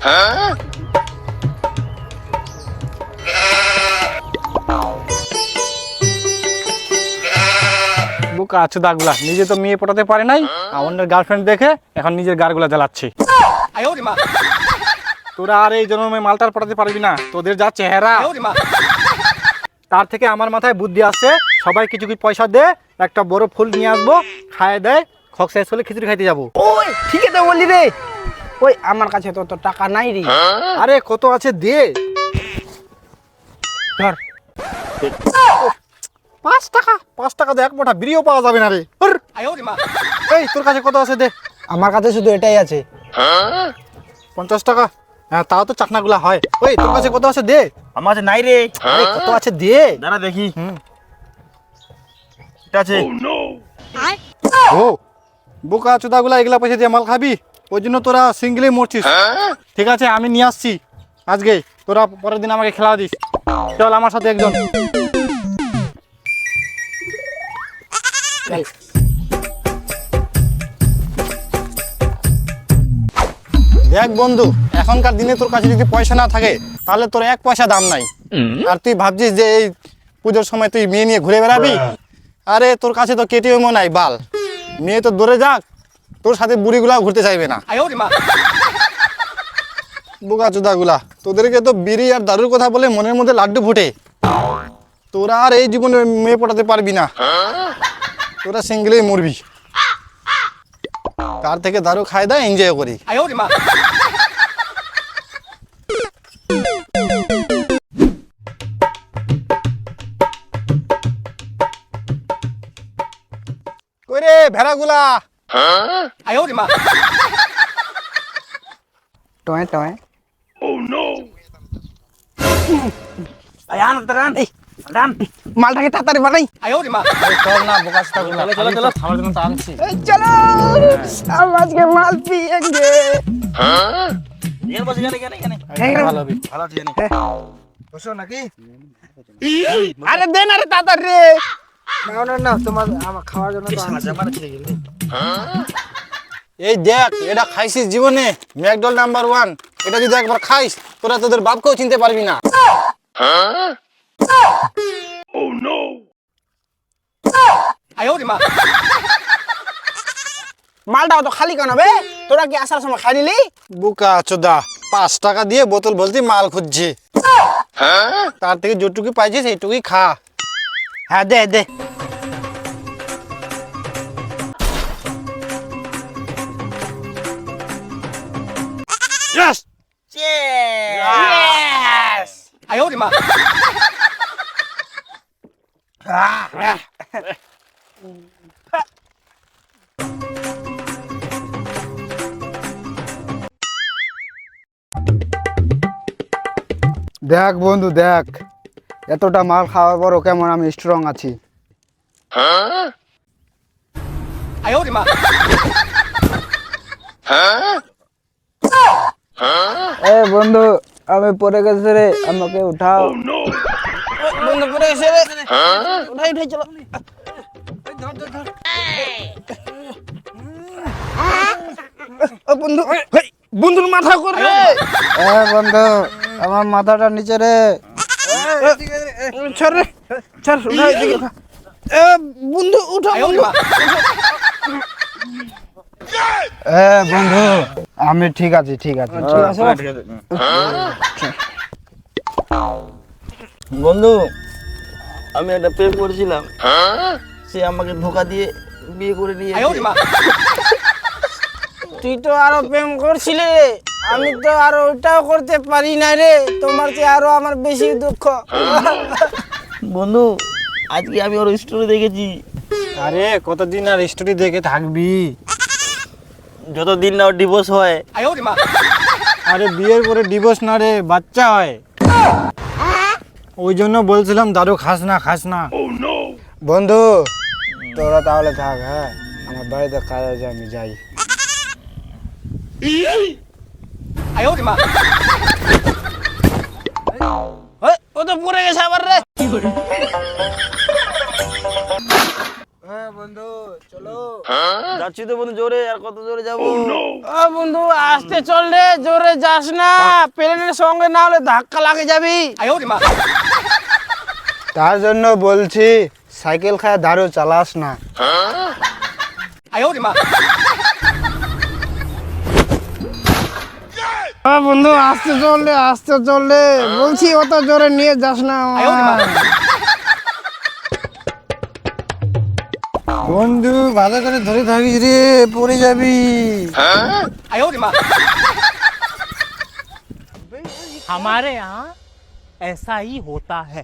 বুকা আছে দাগুলা, নিজে তো মেয়ে পটাতে পারে নাই, অন্যের গার্লফ্রেন্ড দেখে এখন নিজের গাড়গুলা জ্বালাচ্ছে। তোরা আর এই জন্মে মালটার পটাতে পারবি না, তোদের যা চেহারা। তার থেকে আমার মাথায় বুদ্ধি আসছে, সবাই কিছু কিছু পয়সা দে, একটা বড় ফুল নিয়ে আসবো, খায় দেয়, খক শেষ হলে খিচুড়ি খাইতে যাবো। ওই ঠিক আছে বললি রে, ওই আমার কাছে তো টাকা নাই রে। আরে কত আছে দে। ধর 5 টাকা, 5 টাকা দে, এক মোটা বিড়িও পাওয়া যাবে না রে। এই তোর কাছে কত আছে দে। আমার কাছে শুধু এটাই আছে। 50 টাকা? হ্যাঁ তাও তো চাকনাগুলা হয়। ওই তোর কাছে কত আছে দে। আমার কাছে নাই রে। আরে কত আছে দে। দাঁড়া দেখি। এটা আছে। ও বোকা চোদাগুলা এগুলা পয়সা দিয়ে মাল খাবি, ওই জন্য তোরা সিঙ্গেলেই মরছিস। ঠিক আছে আমি নিয়ে আসছি আজকে, তোরা পরের দিন আমাকে খেলা দিস। চল আমার সাথে একজন। দেখ বন্ধু, এখনকার দিনে তোর কাছে যদি পয়সা না থাকে তাহলে তোর 1 পয়সা দাম নাই। আর তুই ভাবছিস যে এই পুজোর সময় তুই মেয়ে নিয়ে ঘুরে বেড়াবি। আরে তোর কাছে তো কেটিএমও নাই বাল, মেয়ে তো দূরে যাক, তোর সাথে বুড়িগুলাও ঘুরতে চাইবে না। বোকা চোদাগুলা, তোদেরকে তো বিড়ি আর দারুর কথা বলে মনের মধ্যে লাড্ডু ফুটে। তোরা আর এই জীবনে মেয়ে পটাতে পারবি না, তোরা সিঙ্গেলেই মরবি। তার থেকে দারু খাই দেয়, এনজয় করি। কইরে ভেড়াগুলা, টয় টয়। মালটাকে তাড়াতাড়ি বানাই। চল না বোকা চোদাগুলা, চলো চলো খাওয়ার জন্য তো আনছি। এই চলো, আমরা আজকে মাল পিয়েঙ্গে। ভালো হবে। ভালো আছে জানি। বসো নাকি? আরে দে না রে তাড়াতাড়ি রে। না না না, তোমার আমার খাওয়ার জন্য তো আনছি। এই দেখ, এটা খাইছিস জীবনে ম্যাকডোনাল্ড নাম্বার 1। এটা যদি একবার খাইস তোরা তোদের বাপকেও চিনতে পারবি না। মালটাও তো খালি কেন বে? তোরা কি আসার সময় খাই নিলি? বুকা চোদা, 5 টাকা দিয়ে বোতল ভর্তি মাল খুঁজছে, তার থেকে যেটুকু পাইছিস এইটুকুই খা। হ্যাঁ দে দে। Yes! Yes! দেখ বন্ধু দেখ, এতটা মাল খাওয়ার পরও কেমন আমি স্ট্রং আছি। এ বন্ধু, আমি পড়ে গেছি রে, আমাকে উঠাও। বন্ধু পড়ে গেছে রে, উঠাই উঠাই চলো। বন্ধু, বন্ধুর মাথা করে রে। বন্ধু আমার মাথাটা নিচে রে। ছাড় রে, ছাড়, উঠাই দিকে। বন্ধু উঠাও বন্ধু। বন্ধু আমি ঠিক আছি, ঠিক আছে, ঠিক আছে। বন্ধু আমি একটা প্রেম করেছিলাম, সে আমাকে ধোকা দিয়ে বিয়ে করে নিয়ে তুই তো আরো প্রেম করছিলি, আমি তো আরো ওইটাও করতে পারি না রে। তোমার চেয়ে আরো আমার বেশি দুঃখ। বন্ধু আজকে আমি ওর স্টোরি দেখেছি। আরে কতদিন আর স্টোরি দেখে থাকবি? যতদিন না ওর ডিভোর্স হয়। আরে বিয়ের পরে ডিভোর্স না রে, বাচ্চা হয়। ওই জন্য বলছিলাম দারু খাস না, খাস না। বন্ধু তোরা তাহলে থাক, হ্যাঁ আমার বাড়িতে কাজ আছে, আমি যাই। ও তো পড়ে গেছে আবার রে। হ্যাঁ বন্ধু চলো। যাচ্ছি তো বন্ধু জোরে, আর কত জোরে যাবো? ও বন্ধু আস্তে চল রে, জোরে যাস না, প্লেনের সঙ্গে না হলে ধাক্কা লাগে যাবি। তার জন্য বলছি সাইকেল খায় দারু চালাস না। বন্ধু আস্তে চললে, আস্তে চললে বলছি, অত জোরে নিয়ে যাস না। বন্ধু ভালো করে ধরে থাকিস রে, পড়ে যাবি। हमारे यहाँ ऐसा ही होता है।